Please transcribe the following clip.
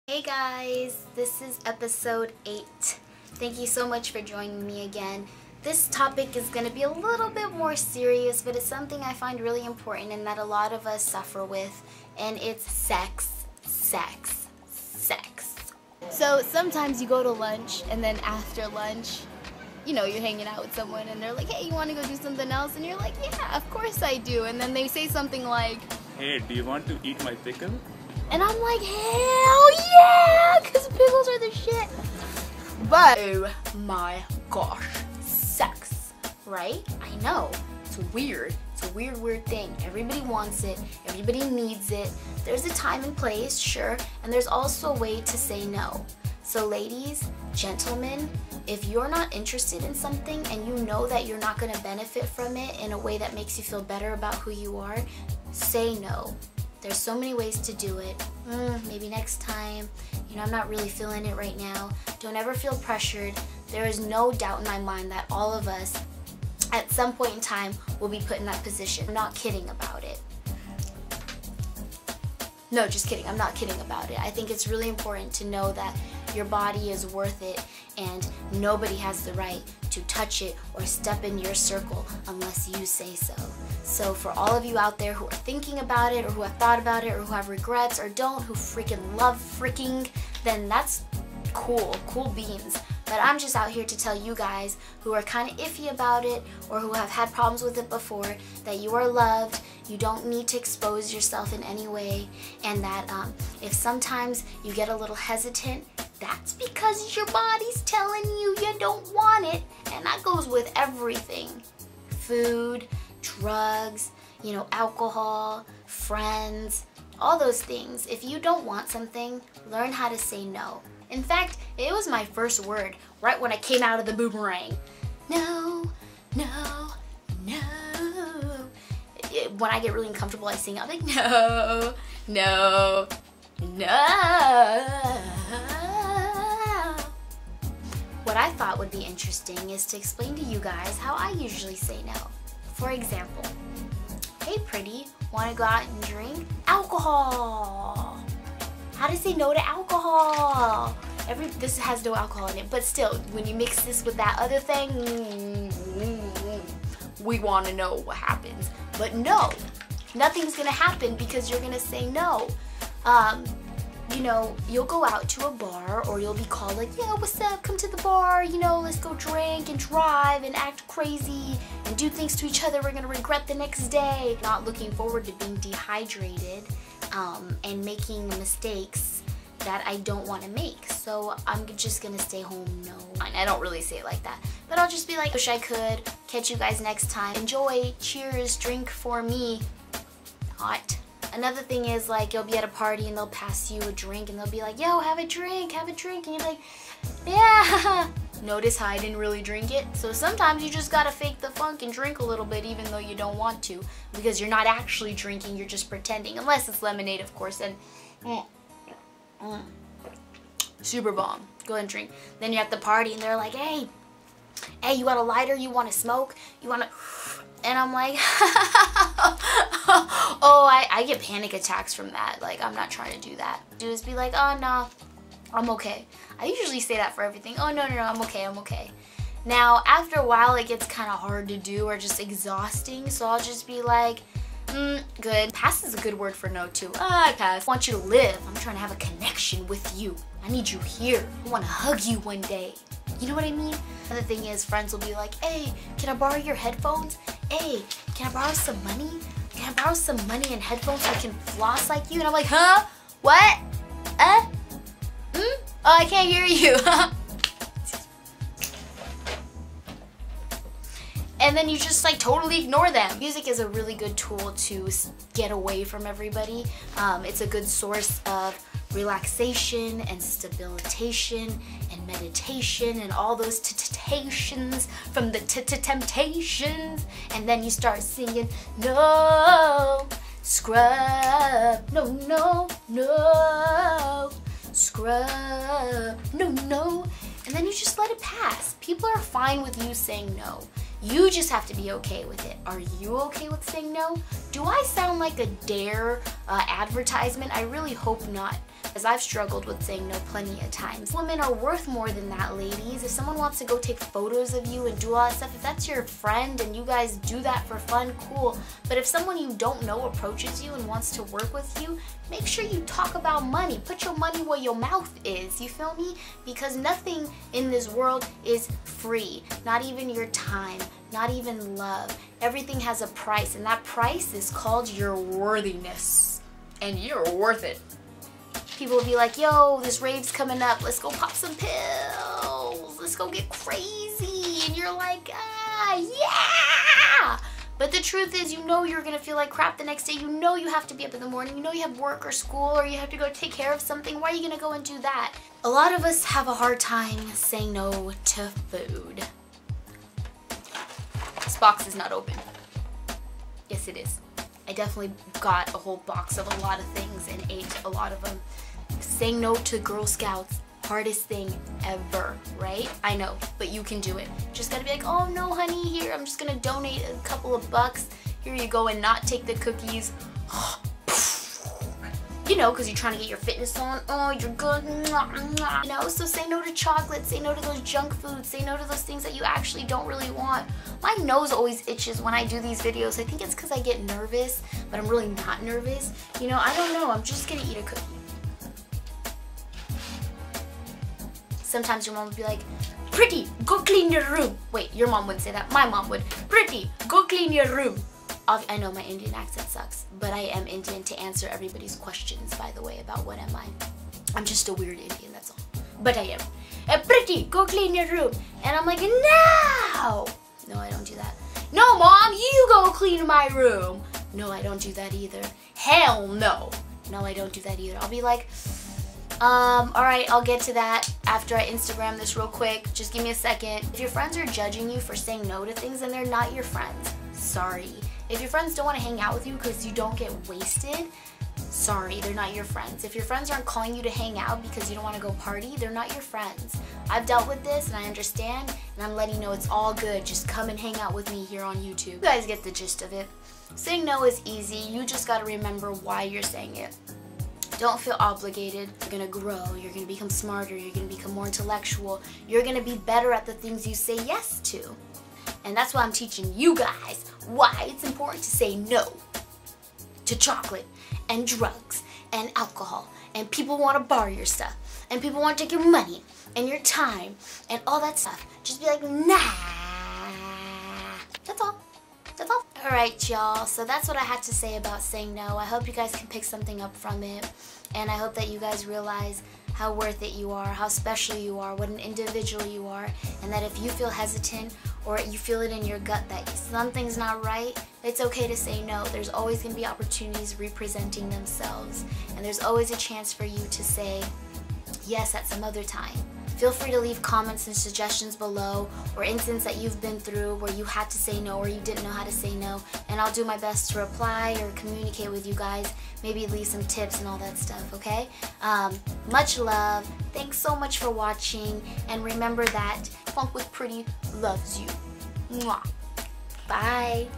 Hey guys, this is episode 8. Thank you so much for joining me again. This topic is going to be a little bit more serious, but it's something I find really important and that a lot of us suffer with, and it's sex. So sometimes you go to lunch, and then after lunch, you're hanging out with someone and they're like, hey, you want to go do something else? And you're like, yeah, of course I do. And then they say something like, hey, do you want to eat my pickle? And I'm like, hell yeah, because pickles are the shit. But, oh my gosh, sex, right? I know, it's weird. It's a weird thing. Everybody wants it. Everybody needs it. There's a time and place, sure, and there's also a way to say no. So ladies, gentlemen, if you're not interested in something and you know that you're not going to benefit from it in a way that makes you feel better about who you are, say no. There's so many ways to do it. Maybe next time. I'm not really feeling it right now. Don't ever feel pressured. There is no doubt in my mind that all of us, at some point in time, will be put in that position. I'm not kidding about it. No, just kidding. I'm not kidding about it. I think it's really important to know that your body is worth it and nobody has the right to touch it or step in your circle unless you say so. So for all of you out there who are thinking about it or who have thought about it or who have regrets or don't, who freaking love freaking, then that's cool beans. But I'm just out here to tell you guys who are kind of iffy about it or who have had problems with it before that you are loved, you don't need to expose yourself in any way, and that if sometimes you get a little hesitant, that's because your body's telling you you don't want it, and that goes with everything. Food, drugs, alcohol, friends, all those things. If you don't want something, learn how to say no. In fact, it was my first word right when I came out of the boomerang. No. When I get really uncomfortable, I sing out like, no. What I thought would be interesting is to explain to you guys how I usually say no. For example, hey pretty, want to go out and drink? Alcohol! How to say no to alcohol? This has no alcohol in it, but still, when you mix this with that other thing, we want to know what happens. But no, nothing's going to happen because you're going to say no. You'll go out to a bar or you'll be called like, yeah, what's up? Come to the bar, let's go drink and drive and act crazy and do things to each other we're going to regret the next day. Not looking forward to being dehydrated and making mistakes that I don't want to make. So I'm just going to stay home. No, I don't really say it like that. But I'll just be like, wish I could. Catch you guys next time. Enjoy. Cheers. Drink for me. Hot. Another thing is, like, you'll be at a party and they'll pass you a drink and they'll be like, yo, have a drink. And you're like, yeah. Notice how I didn't really drink it? So sometimes you just gotta fake the funk and drink a little bit even though you don't want to, because you're not actually drinking, you're just pretending. Unless it's lemonade, of course, and super bomb. Go ahead and drink. Then you're at the party and they're like, hey, you got a lighter? You want to smoke? You want to... And I'm like, oh, I get panic attacks from that. Like, I'm not trying to do that. Just be like, oh, no, I'm okay. I usually say that for everything. Oh, no, I'm okay. Now, after a while, it gets kind of hard to do or just exhausting. So I'll just be like, good. Pass is a good word for no, too. I pass. I want you to live. I'm trying to have a connection with you. I need you here. I want to hug you one day. You know what I mean? Another thing is, friends will be like, hey, can I borrow your headphones? Hey, can I borrow some money? Can I borrow some money and headphones so I can floss like you? And I'm like, huh? What? Oh, I can't hear you. And then you just like totally ignore them. Music is a really good tool to get away from everybody. It's a good source of relaxation and stabilization and meditation and all those temptations from the temptations. And then you start singing, no, scrub, no, scrub, no. And then you just let it pass. People are fine with you saying no. You just have to be okay with it. Are you okay with saying no? Do I sound like a Dare advertisement? I really hope not, as I've struggled with saying no plenty of times. Women are worth more than that, ladies. If someone wants to go take photos of you and do all that stuff, if that's your friend and you guys do that for fun, cool. But if someone you don't know approaches you and wants to work with you, make sure you talk about money. Put your money where your mouth is, you feel me? Because nothing in this world is free. Not even your time, not even love. Everything has a price, and that price is called your worthiness. And you're worth it. People will be like, yo, this rave's coming up. Let's go pop some pills. Let's go get crazy. And you're like, ah, yeah. But the truth is, you know you're going to feel like crap the next day. You know you have to be up in the morning. You know you have work or school, or you have to go take care of something. Why are you going to go and do that? A lot of us have a hard time saying no to food. This box is not open. Yes, it is. I definitely got a whole box of a lot of things and ate a lot of them. Saying no to Girl Scouts, hardest thing ever, right? I know, but you can do it. Just gotta be like, oh no honey, here, I'm just gonna donate a couple of bucks. Here you go, and not take the cookies. You know, because you're trying to get your fitness on. Oh, you're good. You know, so say no to chocolate. Say no to those junk foods. Say no to those things that you actually don't really want. My nose always itches when I do these videos. I think it's because I get nervous, but I'm really not nervous. You know, I don't know. I'm just going to eat a cookie. Sometimes your mom would be like, Pretty, go clean your room. Wait, your mom wouldn't say that. My mom would. Pretty, go clean your room. I know my Indian accent sucks, but I am Indian to answer everybody's questions, by the way, about what am I. I'm just a weird Indian, that's all. But I am. Pretty, go clean your room. And I'm like, no! No, I don't do that. No, Mom, you go clean my room. No, I don't do that either. Hell no. No, I don't do that either. I'll be like, alright, I'll get to that after I Instagram this real quick. Just give me a second. If your friends are judging you for saying no to things, then they're not your friends. Sorry. If your friends don't want to hang out with you because you don't get wasted, sorry, they're not your friends. If your friends aren't calling you to hang out because you don't want to go party, they're not your friends. I've dealt with this and I understand, and I'm letting you know it's all good. Just come and hang out with me here on YouTube. You guys get the gist of it. Saying no is easy. You just got to remember why you're saying it. Don't feel obligated. You're going to grow. You're going to become smarter. You're going to become more intellectual. You're going to be better at the things you say yes to. And that's why I'm teaching you guys why it's important to say no to chocolate and drugs and alcohol, and people want to borrow your stuff, and people want to take your money and your time and all that stuff. Just be like, nah. That's all. That's all. Alright, y'all, so that's what I had to say about saying no. I hope you guys can pick something up from it, and I hope that you guys realize how worth it you are, how special you are, what an individual you are, and that if you feel hesitant or you feel it in your gut that something's not right, it's okay to say no. There's always going to be opportunities representing themselves, and there's always a chance for you to say yes at some other time. Feel free to leave comments and suggestions below, or incidents that you've been through where you had to say no or you didn't know how to say no, and I'll do my best to reply or communicate with you guys, maybe leave some tips and all that stuff, okay? Much love. Thanks so much for watching, and remember that Funk with Pretty loves you. Mwah. Bye.